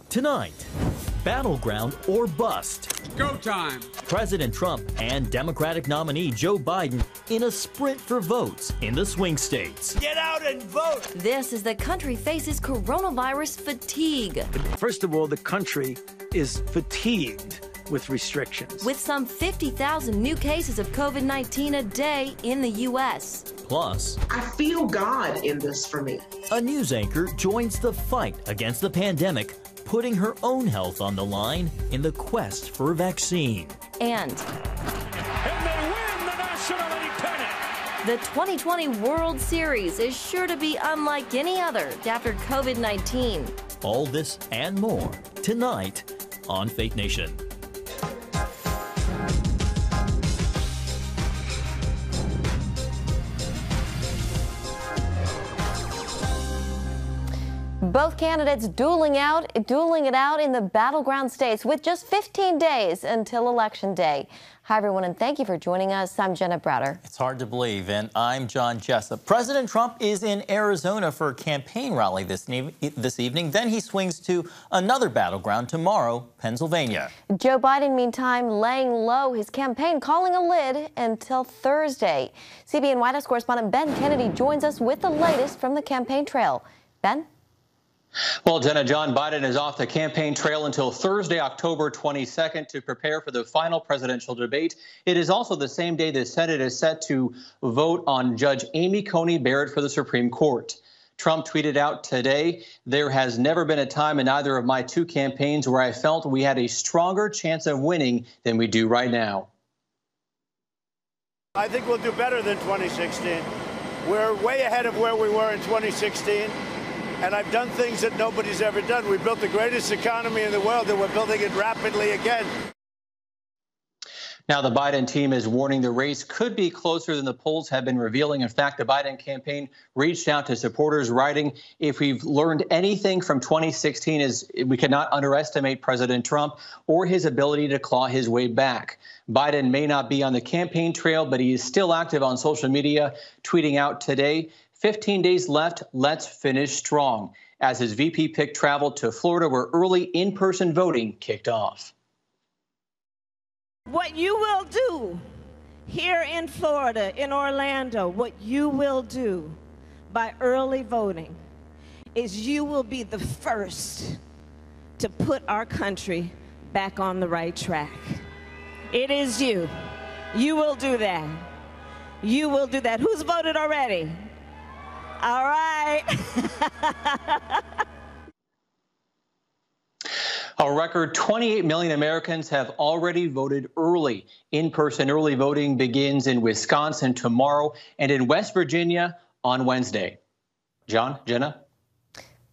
Tonight, battleground or bust. Go time. President Trump and Democratic nominee Joe Biden in a sprint for votes in the swing states. Get out and vote. This as the country faces coronavirus fatigue. First of all, the country is fatigued with restrictions. With some 50,000 new cases of COVID-19 a day in the U.S. Plus, I feel God in this for me. A news anchor joins the fight against the pandemic, putting her own health on the line in the quest for a vaccine. And they win the National League pennant. The 2020 World Series is sure to be unlike any other after COVID-19. All this and more tonight on Faith Nation. Both candidates dueling it out in the battleground states with just 15 days until Election Day. Hi, everyone, and thank you for joining us. I'm Jenna Browder. It's hard to believe, and I'm John Jessup. President Trump is in Arizona for a campaign rally this evening. Then he swings to another battleground tomorrow, Pennsylvania. Joe Biden, meantime, laying low his campaign, calling a lid until Thursday. CBN White House correspondent Ben Kennedy joins us with the latest from the campaign trail. Ben? Well, Jenna, John Biden is off the campaign trail until Thursday, October 22nd, to prepare for the final presidential debate. It is also the same day the Senate is set to vote on Judge Amy Coney Barrett for the Supreme Court. Trump tweeted out today, "There has never been a time in either of my two campaigns where I felt we had a stronger chance of winning than we do right now." I think we'll do better than 2016. We're way ahead of where we were in 2016. And I've done things that nobody's ever done. We built the greatest economy in the world, and we're building it rapidly again. Now, the Biden team is warning the race could be closer than the polls have been revealing. In fact, the Biden campaign reached out to supporters, writing, "If we've learned anything from 2016 is we cannot underestimate President Trump or his ability to claw his way back." Biden may not be on the campaign trail, but he is still active on social media, tweeting out today, "15 days left, let's finish strong," as his VP pick traveled to Florida, where early in-person voting kicked off. What you will do here in Florida, in Orlando, what you will do by early voting is you will be the first to put our country back on the right track. It is you. You will do that. You will do that. Who's voted already? All right. A record 28 million Americans have already voted early. In-person early voting begins in Wisconsin tomorrow and in West Virginia on Wednesday. John, Jenna?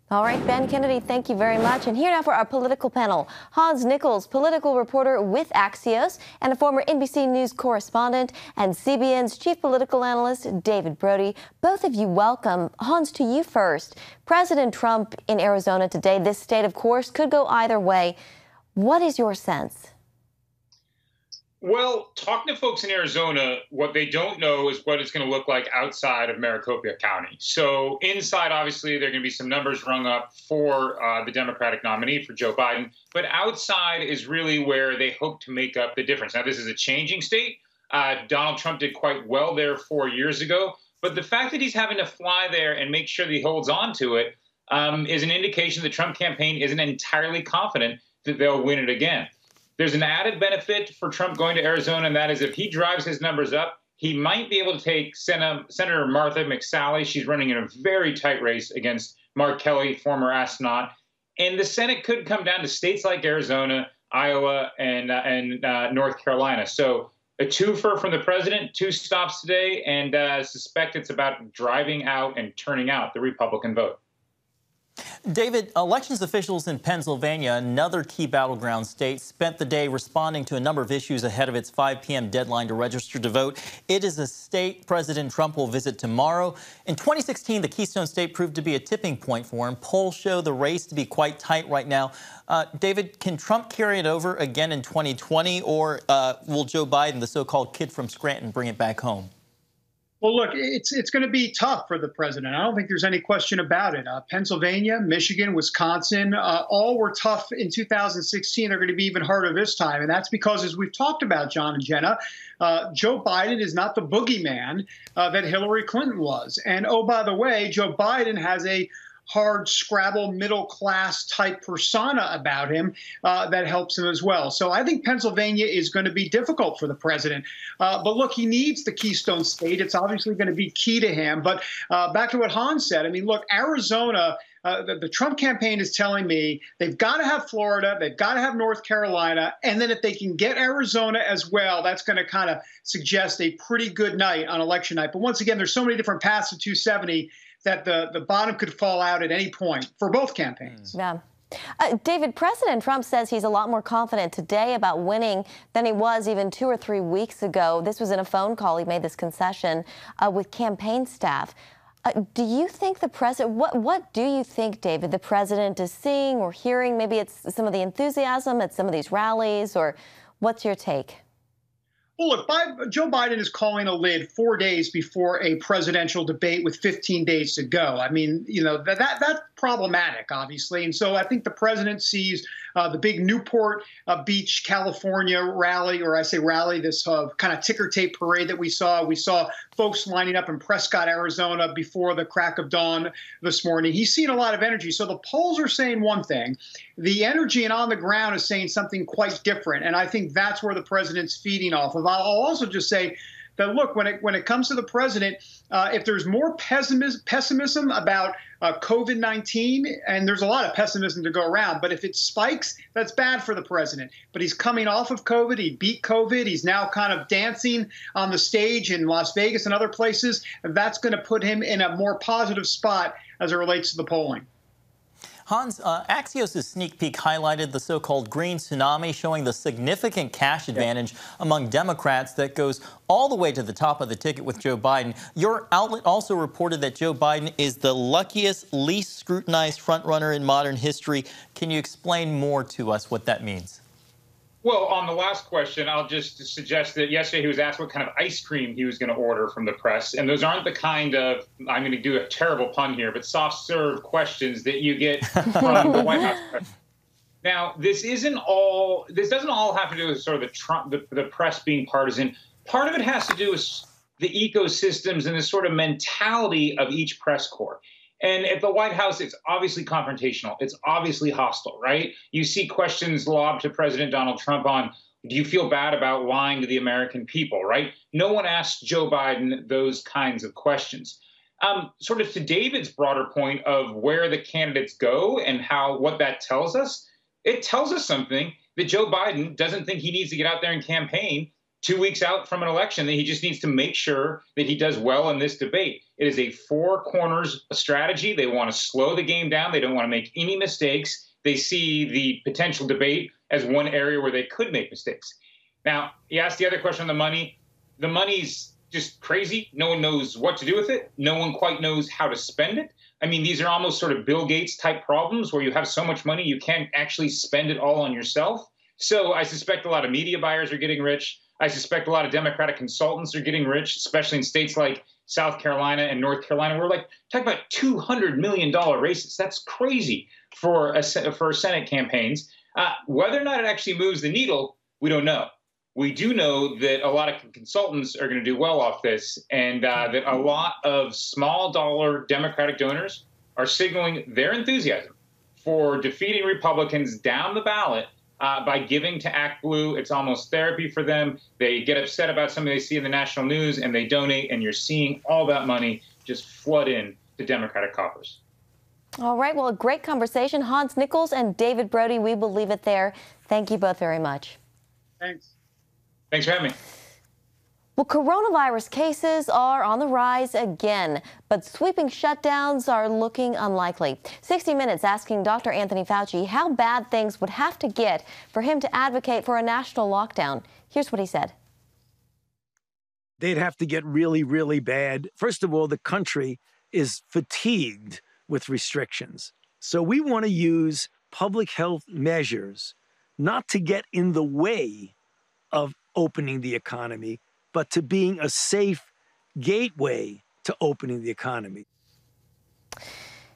All right, Ben Kennedy, thank you very much. And here now for our political panel, Hans Nichols, political reporter with Axios and a former NBC News correspondent, and CBN's chief political analyst, David Brody. Both of you welcome. Hans, to you first. President Trump in Arizona today. This state, of course, could go either way. What is your sense? Well, talking to folks in Arizona, what they don't know is what it's going to look like outside of Maricopa County. So inside, obviously, there are going to be some numbers rung up for the Democratic nominee, for Joe Biden. But outside is really where they hope to make up the difference. Now, this is a changing state. Donald Trump did quite well there 4 years ago. But the fact that he's having to fly there and make sure that he holds on to it is an indication the Trump campaign isn't entirely confident that they'll win it again. There's an added benefit for Trump going to Arizona, and that is if he drives his numbers up, he might be able to take Senator Martha McSally. She's running in a very tight race against Mark Kelly, former astronaut. And the Senate could come down to states like Arizona, Iowa, and North Carolina. So a twofer from the president, 2 stops today, and I suspect it's about driving out and turning out the Republican vote. David, elections officials in Pennsylvania, another key battleground state, spent the day responding to a number of issues ahead of its 5 p.m. deadline to register to vote. It is a state President Trump will visit tomorrow. In 2016, the Keystone State proved to be a tipping point for him. Polls show the race to be quite tight right now. David, can Trump carry it over again in 2020, or will Joe Biden, the so-called kid from Scranton, bring it back home? Well, look, it's going to be tough for the president. I don't think there's any question about it. Pennsylvania, Michigan, Wisconsin, all were tough in 2016. They're going to be even harder this time. And that's because, as we've talked about, John and Jenna, Joe Biden is not the boogeyman that Hillary Clinton was. And, oh, by the way, Joe Biden has a hard scrabble middle class type persona about him that helps him as well. So I think Pennsylvania is going to be difficult for the president. But look, he needs the Keystone State. It's obviously going to be key to him. But back to what Hans said, I mean, look, Arizona, the Trump campaign is telling me they've got to have Florida, they've got to have North Carolina, and then if they can get Arizona as well, that's going to kind of suggest a pretty good night on election night. But once again, there's so many different paths to 270 that the bottom could fall out at any point for both campaigns. Yeah. David, President Trump says he's a lot more confident today about winning than he was even 2 or 3 weeks ago. This was in a phone call. He made this concession with campaign staff. Do you think the president, what do you think, David, the president is seeing or hearing? Maybe it's some of the enthusiasm at some of these rallies, or what's your take? Well, look, Joe Biden is calling a lid 4 days before a presidential debate with 15 days to go. I mean, you know, that's problematic, obviously. And so I think the president sees the big Newport Beach, California rally, or I say rally, this kind of ticker tape parade that we saw. We saw folks lining up in Prescott, Arizona before the crack of dawn this morning. He's seen a lot of energy. So the polls are saying one thing. The energy and on the ground is saying something quite different. And I think that's where the president's feeding off of. I'll also just say that, look, when it comes to the president, if there's more pessimism about COVID-19, and there's a lot of pessimism to go around, but if it spikes, that's bad for the president. But he's coming off of COVID. He beat COVID. He's now kind of dancing on the stage in Las Vegas and other places. And that's going to put him in a more positive spot as it relates to the polling. Hans, Axios' sneak peek highlighted the so-called green tsunami, showing the significant cash advantage among Democrats that goes all the way to the top of the ticket with Joe Biden. Your outlet also reported that Joe Biden is the luckiest, least scrutinized frontrunner in modern history. Can you explain more to us what that means? Well, on the last question, I'll just suggest that yesterday he was asked what kind of ice cream he was going to order from the press. And those aren't the kind of, I'm going to do a terrible pun here, but soft serve questions that you get from the White House. Now, this doesn't all have to do with sort of the press being partisan. Part of it has to do with the ecosystems and the sort of mentality of each press corps. And at the White House, it's obviously confrontational. It's obviously hostile, right? You see questions lobbed to President Donald Trump on, do you feel bad about lying to the American people, right? No one asked Joe Biden those kinds of questions. Sort of to David's broader point of where the candidates go and what that tells us, it tells us something that Joe Biden doesn't think he needs to get out there and campaign 2 weeks out from an election, that he just needs to make sure that he does well in this debate. It is a four corners strategy. They want to slow the game down. They don't want to make any mistakes. They see the potential debate as one area where they could make mistakes. Now, you asked the other question on the money. The money's just crazy. No one knows what to do with it. No one quite knows how to spend it. I mean, these are almost sort of Bill Gates type problems where you have so much money you can't actually spend it all on yourself. So I suspect a lot of media buyers are getting rich. I suspect a lot of Democratic consultants are getting rich, especially in states like South Carolina and North Carolina. We're talking about $200 million races. That's crazy for Senate campaigns. Whether or not it actually moves the needle, we don't know. We do know that a lot of consultants are going to do well off this, and that a lot of small dollar Democratic donors are signaling their enthusiasm for defeating Republicans down the ballot by giving to Act Blue. It's almost therapy for them. They get upset about something they see in the national news and they donate, and you're seeing all that money just flood in to Democratic coffers. All right. Well, a great conversation. Hans Nichols and David Brody, we will leave it there. Thank you both very much. Thanks. Thanks for having me. Well, coronavirus cases are on the rise again, but sweeping shutdowns are looking unlikely. 60 Minutes asking Dr. Anthony Fauci how bad things would have to get for him to advocate for a national lockdown. Here's what he said. They'd have to get really, really bad. First of all, the country is fatigued with restrictions. So we want to use public health measures not to get in the way of opening the economy, but to being a safe gateway to opening the economy.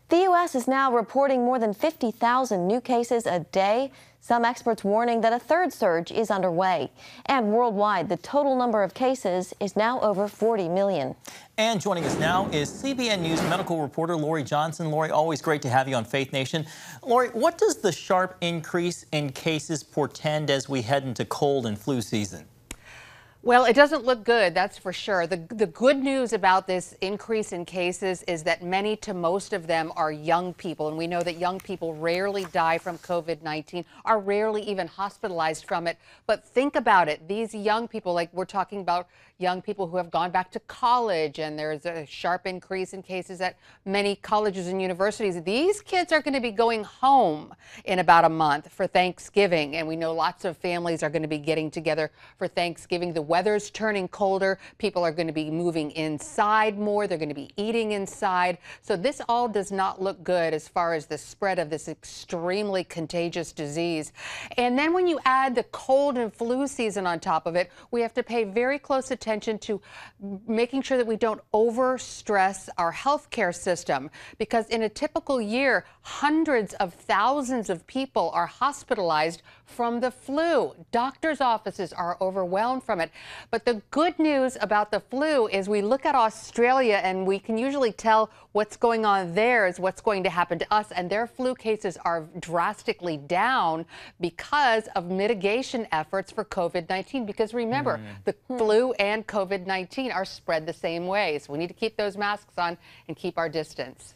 The U.S. is now reporting more than 50,000 new cases a day. Some experts warning that a third surge is underway. And worldwide, the total number of cases is now over 40 million. And joining us now is CBN News medical reporter Lori Johnson. Lori, always great to have you on Faith Nation. Lori, what does the sharp increase in cases portend as we head into cold and flu season? Well, it doesn't look good, that's for sure. The good news about this increase in cases is that many to most of them are young people. And we know that young people rarely die from COVID-19, are rarely even hospitalized from it. But think about it. These young people, like we're talking about young people who have gone back to college, and there's a sharp increase in cases at many colleges and universities. These kids are going to be going home in about a month for Thanksgiving. And we know lots of families are going to be getting together for Thanksgiving. The weather's turning colder. People are going to be moving inside more. They're going to be eating inside. So this all does not look good as far as the spread of this extremely contagious disease. And then when you add the cold and flu season on top of it, we have to pay very close attention to making sure that we don't overstress our healthcare system, because in a typical year, hundreds of thousands of people are hospitalized from the flu. Doctors' offices are overwhelmed from it. But the good news about the flu is we look at Australia and we can usually tell what's going on there is what's going to happen to us. And their flu cases are drastically down because of mitigation efforts for COVID-19. Because remember, the flu and COVID-19 are spread the same way. So we need to keep those masks on and keep our distance.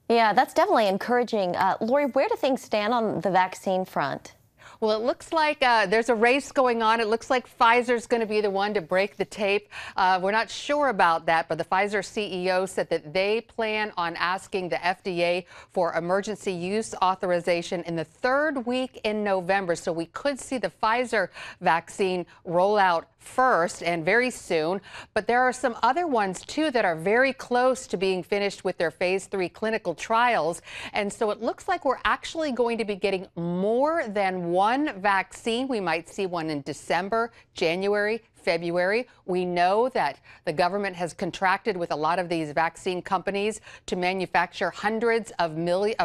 Yeah, that's definitely encouraging. Lori, where do things stand on the vaccine front? Well, it looks like there's a race going on. It looks like Pfizer's going to be the one to break the tape. We're not sure about that, but the Pfizer CEO said that they plan on asking the FDA for emergency use authorization in the third week in November. So we could see the Pfizer vaccine roll out first and very soon. But there are some other ones, too, that are very close to being finished with their phase 3 clinical trials. And so it looks like we're actually going to be getting more than one vaccine. We might see one in December, January, February. We know that the government has contracted with a lot of these vaccine companies to manufacture hundreds of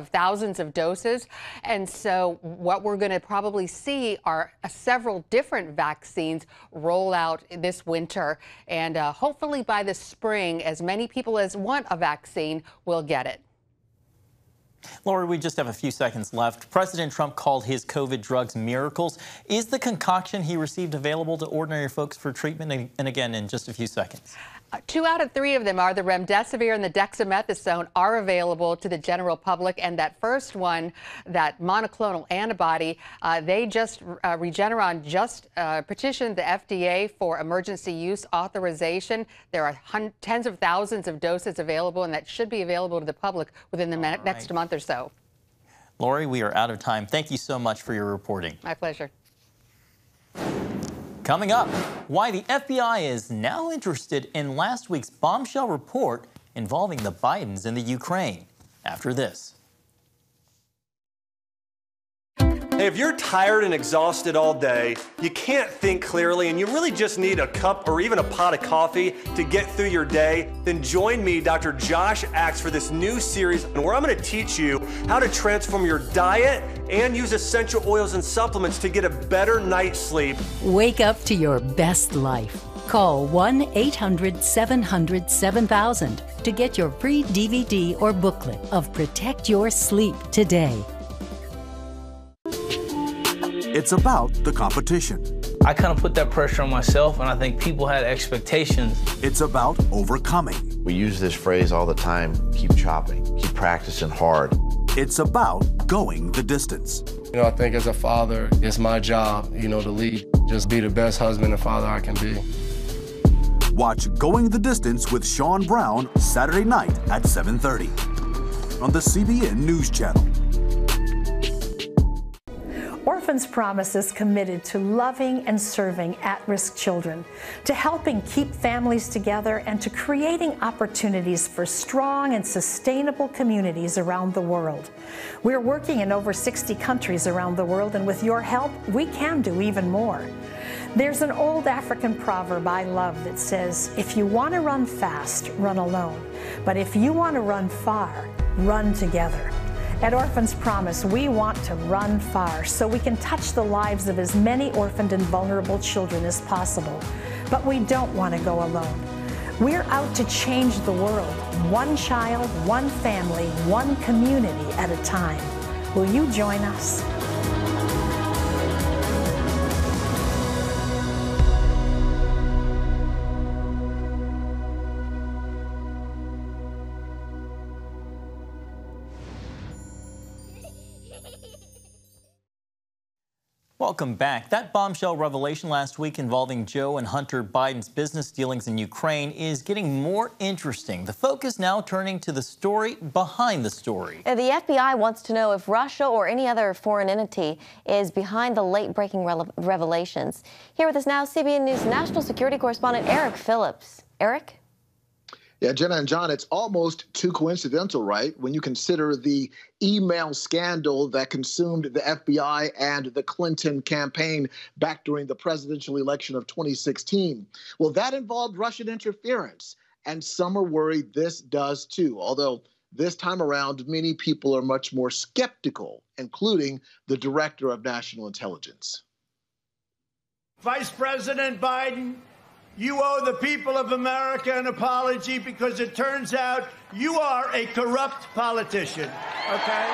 thousands of doses. And so what we're going to probably see are several different vaccines roll out this winter. And hopefully by the spring, as many people as want a vaccine will get it. Lori, we just have a few seconds left. President Trump called his COVID drugs miracles. Is the concoction he received available to ordinary folks for treatment? And again, in just a few seconds. 2 out of 3 of them are the remdesivir and the dexamethasone are available to the general public. And that first one, that monoclonal antibody, Regeneron just petitioned the FDA for emergency use authorization. There are tens of thousands of doses available, and that should be available to the public within the next month or so. Lori, we are out of time. Thank you so much for your reporting. My pleasure. Coming up, why the FBI is now interested in last week's bombshell report involving the Bidens in the Ukraine. After this. Hey, if you're tired and exhausted all day, you can't think clearly, and you really just need a cup or even a pot of coffee to get through your day, then join me, Dr. Josh Axe, for this new series where I'm going to teach you how to transform your diet and use essential oils and supplements to get a better night's sleep. Wake up to your best life. Call 1-800-700-7000 to get your free DVD or booklet of Protect Your Sleep today. It's about the competition. I kind of put that pressure on myself, and I think people had expectations. It's about overcoming. We use this phrase all the time, keep chopping, keep practicing hard. It's about going the distance. You know, I think as a father, it's my job, to lead. Just be the best husband and father I can be. Watch Going the Distance with Sean Brown Saturday night at 7:30 on the CBN News Channel. Orphans Promise is committed to loving and serving at-risk children, to helping keep families together, and to creating opportunities for strong and sustainable communities around the world. We're working in over 60 countries around the world, and with your help, we can do even more. There's an old African proverb I love that says, if you want to run fast, run alone. But if you want to run far, run together. At Orphans Promise, we want to run far so we can touch the lives of as many orphaned and vulnerable children as possible. But we don't want to go alone. We're out to change the world, one child, one family, one community at a time. Will you join us? Welcome back. That bombshell revelation last week involving Joe and Hunter Biden's business dealings in Ukraine is getting more interesting. The focus now turning to the story behind the story. The FBI wants to know if Russia or any other foreign entity is behind the late-breaking revelations. Here with us now, CBN News national security correspondent Eric Phillips. Eric? Yeah, Jenna and John, it's almost too coincidental, right? When you consider the email scandal that consumed the FBI and the Clinton campaign back during the presidential election of 2016. Well, that involved Russian interference, and some are worried this does too, although this time around, many people are much more skeptical, including the director of national intelligence. Vice President Biden, you owe the people of America an apology because it turns out you are a corrupt politician, okay?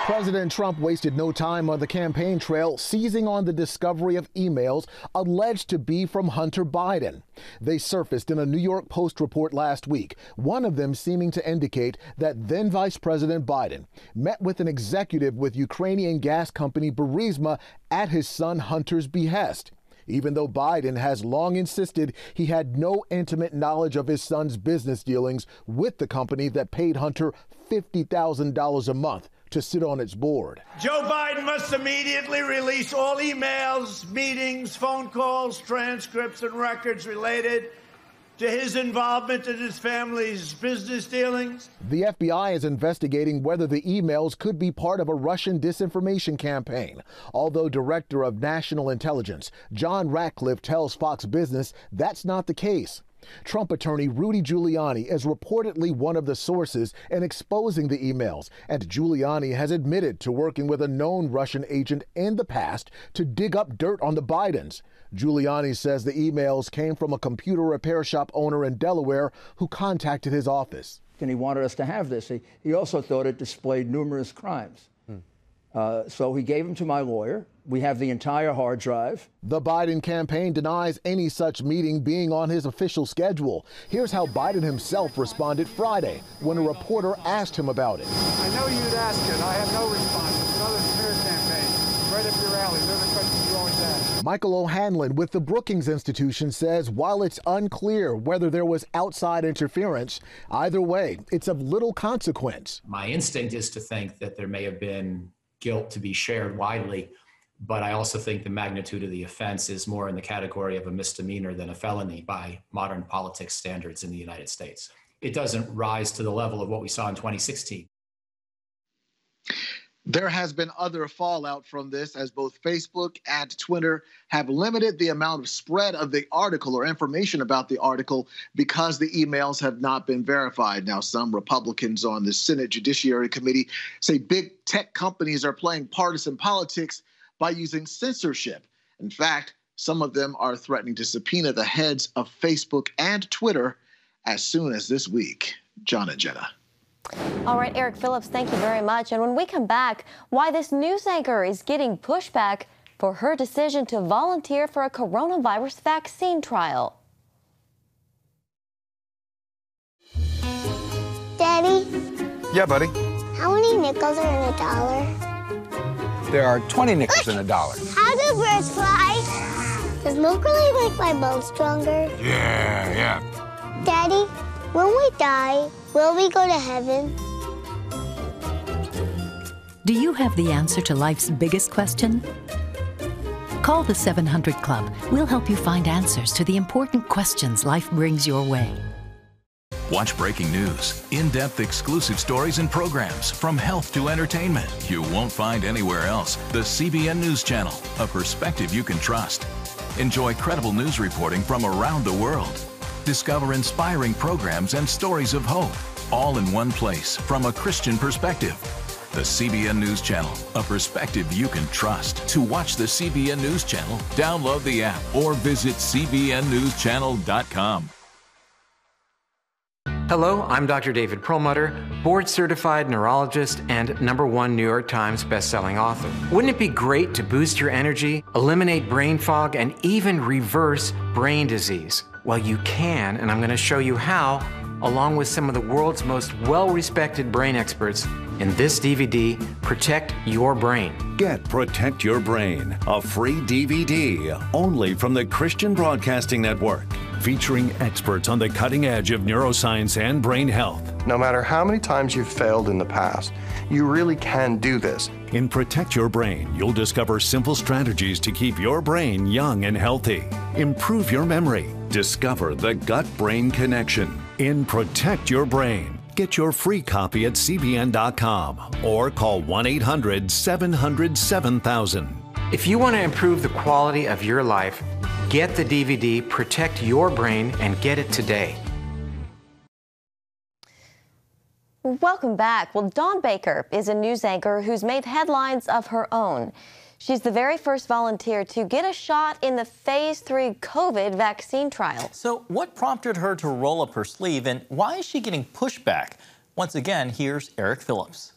President Trump wasted no time on the campaign trail, seizing on the discovery of emails alleged to be from Hunter Biden. They surfaced in a New York Post report last week, one of them seeming to indicate that then Vice President Biden met with an executive with Ukrainian gas company Burisma at his son Hunter's behest, even though Biden has long insisted he had no intimate knowledge of his son's business dealings with the company that paid Hunter $50,000 a month to sit on its board. Joe Biden must immediately release all emails, meetings, phone calls, transcripts, and records related to his involvement in his family's business dealings. The FBI is investigating whether the emails could be part of a Russian disinformation campaign, although Director of National Intelligence John Ratcliffe tells Fox Business that's not the case. Trump attorney Rudy Giuliani is reportedly one of the sources in exposing the emails, and Giuliani has admitted to working with a known Russian agent in the past to dig up dirt on the Bidens. Giuliani says the emails came from a computer repair shop owner in Delaware who contacted his office. And he wanted us to have this. He also thought it displayed numerous crimes. So he gave them to my lawyer. We have the entire hard drive. The Biden campaign denies any such meeting being on his official schedule. Here's how Biden himself responded Friday when a reporter asked him about it. I know you'd ask it. I have no response. It's another smear campaign. Right up your alley. They're the questions you always ask. Michael O'Hanlon with the Brookings Institution says while it's unclear whether there was outside interference, either way, it's of little consequence. My instinct is to think that there may have been guilt to be shared widely, but I also think the magnitude of the offense is more in the category of a misdemeanor than a felony by modern politics standards in the United States. It doesn't rise to the level of what we saw in 2016. There has been other fallout from this, as both Facebook and Twitter have limited the amount of spread of the article or information about the article because the emails have not been verified. Now, some Republicans on the Senate Judiciary Committee say big tech companies are playing partisan politics by using censorship. In fact, some of them are threatening to subpoena the heads of Facebook and Twitter as soon as this week. John and Jenna. All right, Eric Phillips, thank you very much. And when we come back, why this news anchor is getting pushback for her decision to volunteer for a coronavirus vaccine trial. Daddy? Yeah, buddy? How many nickels are in a dollar? There are 20 nickels in a dollar. How do birds fly? Does milk really make my bones stronger? Yeah. Daddy, when we die, will we go to heaven? Do you have the answer to life's biggest question? Call the 700 Club. We'll help you find answers to the important questions life brings your way. Watch breaking news, in-depth exclusive stories and programs from health to entertainment you won't find anywhere else. The CBN News Channel, a perspective you can trust. Enjoy credible news reporting from around the world. Discover inspiring programs and stories of hope, all in one place from a Christian perspective. The CBN News Channel, a perspective you can trust. To watch the CBN News Channel, download the app or visit cbnnewschannel.com. Hello, I'm Dr. David Perlmutter, board-certified neurologist and #1 New York Times bestselling author. Wouldn't it be great to boost your energy, eliminate brain fog, and even reverse brain disease? Well, you can, and I'm going to show you how, along with some of the world's most well-respected brain experts in this DVD, Protect Your Brain. Get Protect Your Brain, a free DVD only from the Christian Broadcasting Network, featuring experts on the cutting edge of neuroscience and brain health. No matter how many times you've failed in the past, you really can do this. In Protect Your Brain, you'll discover simple strategies to keep your brain young and healthy. Improve your memory. Discover the gut-brain connection. In Protect Your Brain. Get your free copy at cbn.com or call 1-800-700-7000. If you want to improve the quality of your life, get the DVD Protect Your Brain and get it today. Welcome back. Well, Dawn Baker is a news anchor who's made headlines of her own. She's the very first volunteer to get a shot in the Phase 3 COVID vaccine trial. So what prompted her to roll up her sleeve, and why is she getting pushback? Once again, here's Eric Phillips.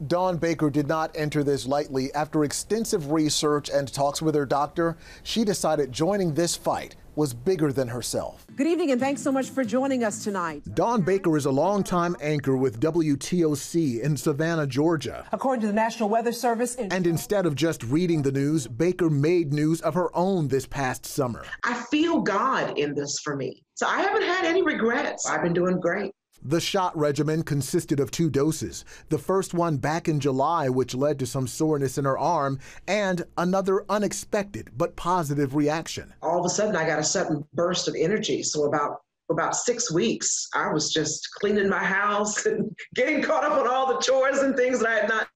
Dawn Baker did not enter this lightly. After extensive research and talks with her doctor, she decided joining this fight was bigger than herself. Good evening, and thanks so much for joining us tonight. Dawn Baker is a longtime anchor with WTOC in Savannah, Georgia. According to the National Weather Service. And instead of just reading the news, Baker made news of her own this past summer. I feel God in this for me. So I haven't had any regrets. I've been doing great. The shot regimen consisted of 2 doses, the first one back in July, which led to some soreness in her arm, and another unexpected but positive reaction. All of a sudden, I got a sudden burst of energy. So about 6 weeks, I was just cleaning my house and getting caught up on all the chores and things that I had not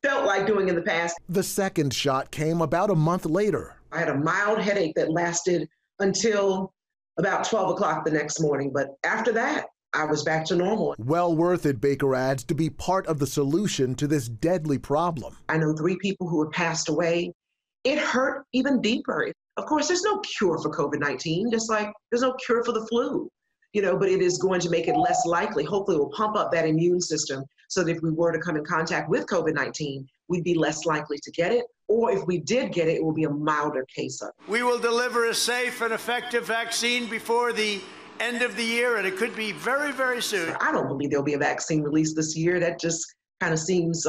felt like doing in the past. The second shot came about a month later. I had a mild headache that lasted until about 12 o'clock the next morning, but after that, I was back to normal. Well worth it, Baker adds, to be part of the solution to this deadly problem. I know 3 people who have passed away. It hurt even deeper. Of course, there's no cure for COVID-19, just like there's no cure for the flu, but it is going to make it less likely. Hopefully, it will pump up that immune system so that if we were to come in contact with COVID-19, we'd be less likely to get it. Or if we did get it, it will be a milder case of it. We will deliver a safe and effective vaccine before the end of the year, and it could be very, very soon. I don't believe there'll be a vaccine released this year. That just kind of seems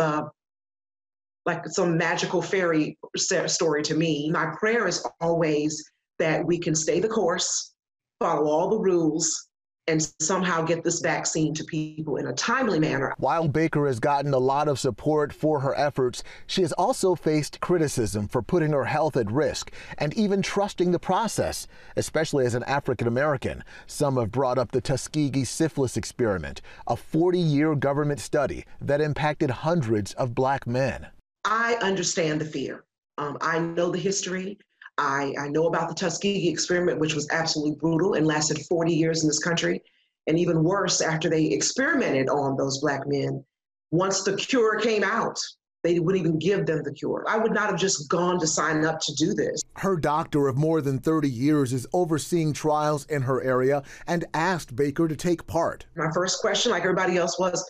like some magical fairy story to me. My prayer is always that we can stay the course, follow all the rules, and somehow get this vaccine to people in a timely manner. While Baker has gotten a lot of support for her efforts, she has also faced criticism for putting her health at risk and even trusting the process, especially as an African American. Some have brought up the Tuskegee syphilis experiment, a 40-year government study that impacted hundreds of Black men. I understand the fear. I know the history. I know about the Tuskegee experiment, which was absolutely brutal and lasted 40 years in this country. And even worse, after they experimented on those Black men, once the cure came out, they wouldn't even give them the cure. I would not have just gone to sign up to do this. Her doctor of more than 30 years is overseeing trials in her area and asked Baker to take part. My first question, like everybody else, was,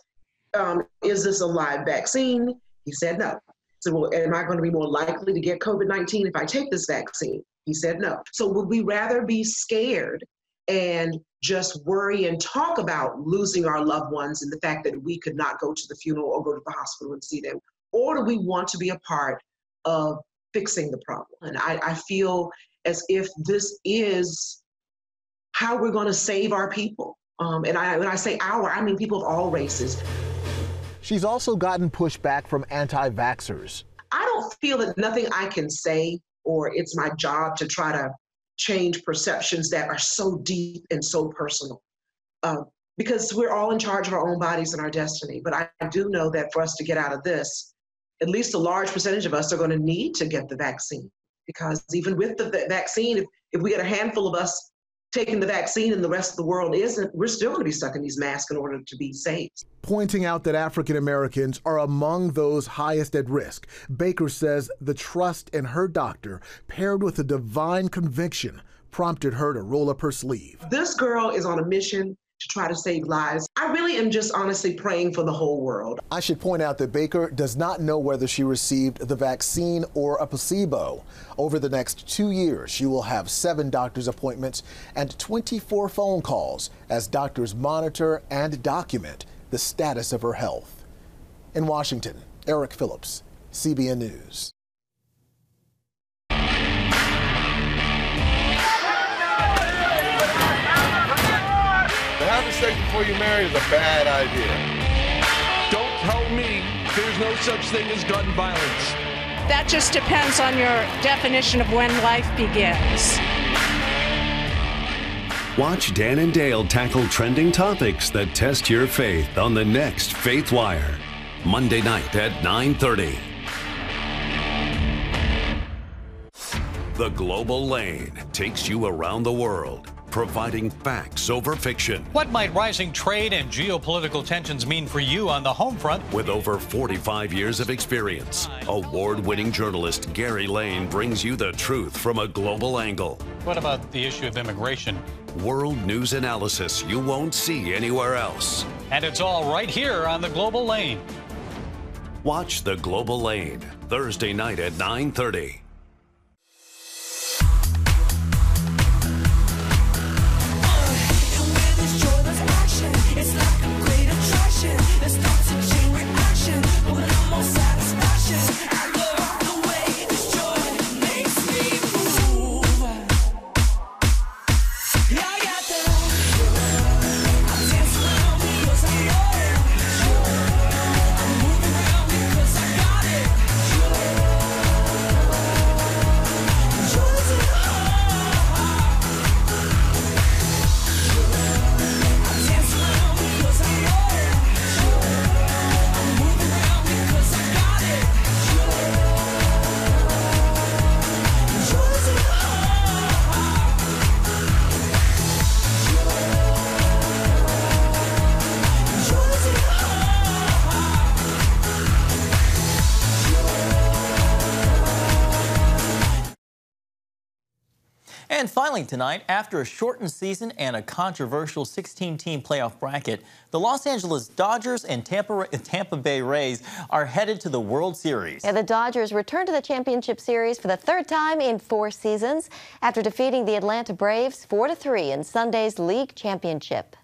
is this a live vaccine? He said no. I said, well, am I going to be more likely to get COVID-19 if I take this vaccine? He said no. So would we rather be scared and just worry and talk about losing our loved ones and the fact that we could not go to the funeral or go to the hospital and see them? Or do we want to be a part of fixing the problem? And I feel as if this is how we're going to save our people. And when I say our, I mean people of all races. She's also gotten pushback from anti-vaxxers. I don't feel that nothing I can say or it's my job to try to change perceptions that are so deep and so personal. Because we're all in charge of our own bodies and our destiny. But I do know that for us to get out of this, at least a large percentage of us are going to need to get the vaccine. Because even with the vaccine, if we get a handful of us taking the vaccine and the rest of the world isn't, we're still going to be stuck in these masks in order to be safe. Pointing out that African Americans are among those highest at risk, Baker says the trust in her doctor, paired with a divine conviction, prompted her to roll up her sleeve. This girl is on a mission to try to save lives. I really am just honestly praying for the whole world. I should point out that Baker does not know whether she received the vaccine or a placebo. Over the next 2 years, she will have 7 doctor's appointments and 24 phone calls as doctors monitor and document the status of her health. In Washington, Eric Phillips, CBN News. Having sex before you marry is a bad idea. Don't tell me there's no such thing as gun violence. That just depends on your definition of when life begins. Watch Dan and Dale tackle trending topics that test your faith on the next Faith Wire, Monday night at 9:30. The Global Lane takes you around the world, providing facts over fiction. What might rising trade and geopolitical tensions mean for you on the home front? With over 45 years of experience, award-winning journalist Gary Lane brings you the truth from a global angle. What about the issue of immigration? World news analysis you won't see anywhere else. And it's all right here on the Global Lane. Watch The Global Lane, Thursday night at 9:30. And finally tonight, after a shortened season and a controversial 16-team playoff bracket, the Los Angeles Dodgers and Tampa Bay Rays are headed to the World Series. Yeah, the Dodgers return to the championship series for the 3rd time in 4 seasons after defeating the Atlanta Braves 4-3 in Sunday's league championship.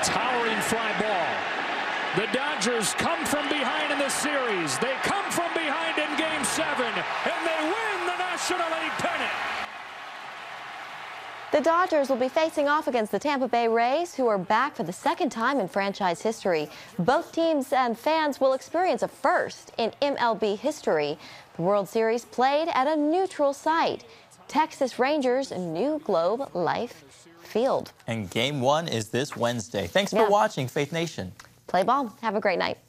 Towering fly ball. The Dodgers come from behind in the series. They come from behind in Game 7, and they win the National League pennant. The Dodgers will be facing off against the Tampa Bay Rays, who are back for the 2nd time in franchise history. Both teams and fans will experience a first in MLB history. The World Series played at a neutral site, Texas Rangers' new Globe Life Field. And Game 1 is this Wednesday. Thanks for watching, Faith Nation. Play ball. Have a great night.